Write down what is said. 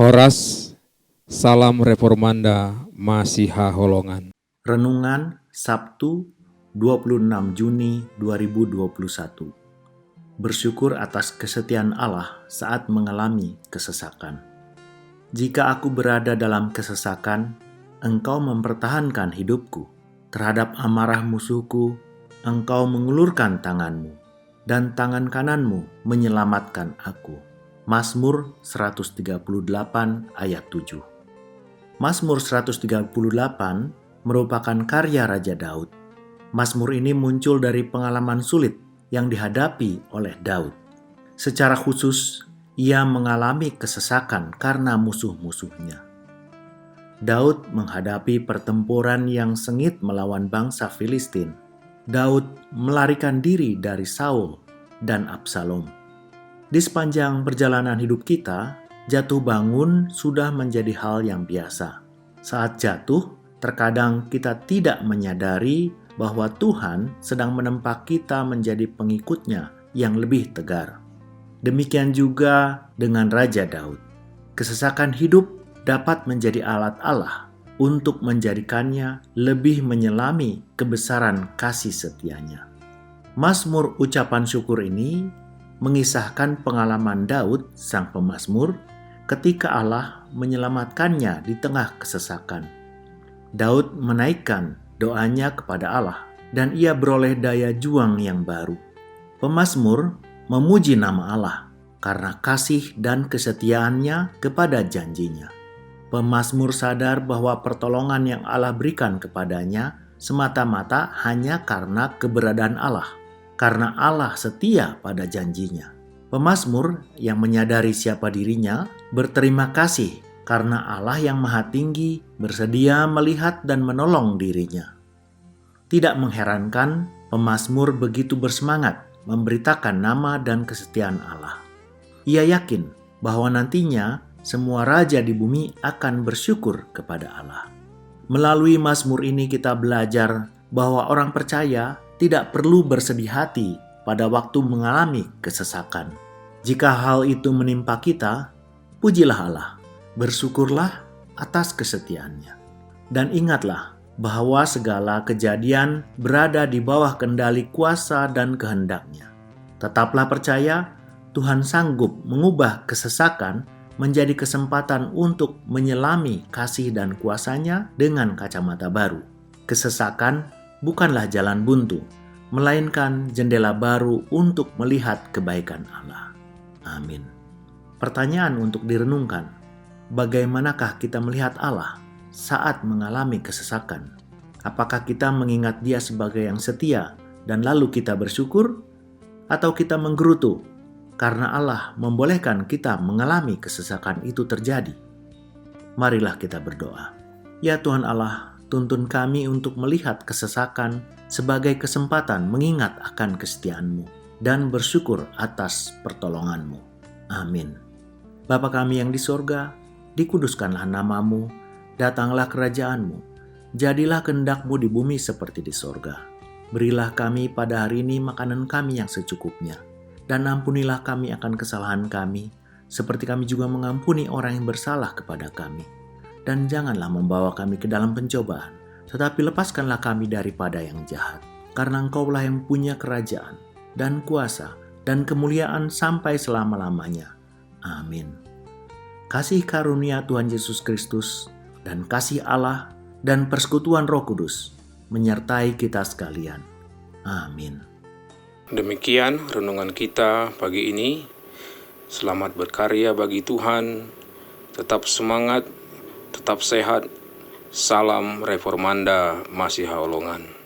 Horas, Salam Reformanda, Masiha Holongan. Renungan Sabtu 26 Juni 2021. Bersyukur atas kesetiaan Allah saat mengalami kesesakan. Jika aku berada dalam kesesakan, Engkau mempertahankan hidupku. Terhadap amarah musuhku, Engkau mengulurkan tanganmu, dan tangan kananmu menyelamatkan aku. Mazmur 138 ayat 7. Mazmur 138 merupakan karya Raja Daud. Mazmur ini muncul dari pengalaman sulit yang dihadapi oleh Daud. Secara khusus, ia mengalami kesesakan karena musuh-musuhnya. Daud menghadapi pertempuran yang sengit melawan bangsa Filistin. Daud melarikan diri dari Saul dan Absalom. Di sepanjang perjalanan hidup kita, jatuh bangun sudah menjadi hal yang biasa. Saat jatuh, terkadang kita tidak menyadari bahwa Tuhan sedang menempa kita menjadi pengikutnya yang lebih tegar. Demikian juga dengan Raja Daud. Kesesakan hidup dapat menjadi alat Allah untuk menjadikannya lebih menyelami kebesaran kasih setianya. Mazmur ucapan syukur ini mengisahkan pengalaman Daud, sang pemazmur, ketika Allah menyelamatkannya di tengah kesesakan. Daud menaikkan doanya kepada Allah, dan ia beroleh daya juang yang baru. Pemazmur memuji nama Allah karena kasih dan kesetiaannya kepada janjinya. Pemazmur sadar bahwa pertolongan yang Allah berikan kepadanya semata-mata hanya karena keberadaan Allah, karena Allah setia pada janjinya. Pemazmur yang menyadari siapa dirinya berterima kasih karena Allah yang Maha Tinggi bersedia melihat dan menolong dirinya. Tidak mengherankan, pemazmur begitu bersemangat memberitakan nama dan kesetiaan Allah. Ia yakin bahwa nantinya semua raja di bumi akan bersyukur kepada Allah. Melalui mazmur ini kita belajar bahwa orang percaya tidak perlu bersedih hati pada waktu mengalami kesesakan. Jika hal itu menimpa kita, pujilah Allah, bersyukurlah atas kesetiaannya. Dan ingatlah bahwa segala kejadian berada di bawah kendali kuasa dan kehendaknya. Tetaplah percaya, Tuhan sanggup mengubah kesesakan menjadi kesempatan untuk menyelami kasih dan kuasanya dengan kacamata baru. Kesesakan bukanlah jalan buntu, melainkan jendela baru untuk melihat kebaikan Allah. Amin. Pertanyaan untuk direnungkan, bagaimanakah kita melihat Allah saat mengalami kesesakan? Apakah kita mengingat Dia sebagai yang setia dan lalu kita bersyukur? Atau kita menggerutu karena Allah membolehkan kita mengalami kesesakan itu terjadi? Marilah kita berdoa. Ya Tuhan Allah, tuntun kami untuk melihat kesesakan sebagai kesempatan mengingat akan kesetiaan-Mu dan bersyukur atas pertolongan-Mu. Amin. Bapa kami yang di sorga, dikuduskanlah nama-Mu, datanglah kerajaan-Mu, jadilah kehendak-Mu di bumi seperti di sorga. Berilah kami pada hari ini makanan kami yang secukupnya, dan ampunilah kami akan kesalahan kami, seperti kami juga mengampuni orang yang bersalah kepada kami. Dan janganlah membawa kami ke dalam pencobaan, tetapi lepaskanlah kami daripada yang jahat. Karena Engkaulah yang punya kerajaan, dan kuasa, dan kemuliaan sampai selama-lamanya. Amin. Kasih karunia Tuhan Yesus Kristus, dan kasih Allah, dan persekutuan Roh Kudus, menyertai kita sekalian. Amin. Demikian renungan kita pagi ini. Selamat berkarya bagi Tuhan. Tetap semangat, tetap sehat. Salam Reformanda, Masiha Holongan.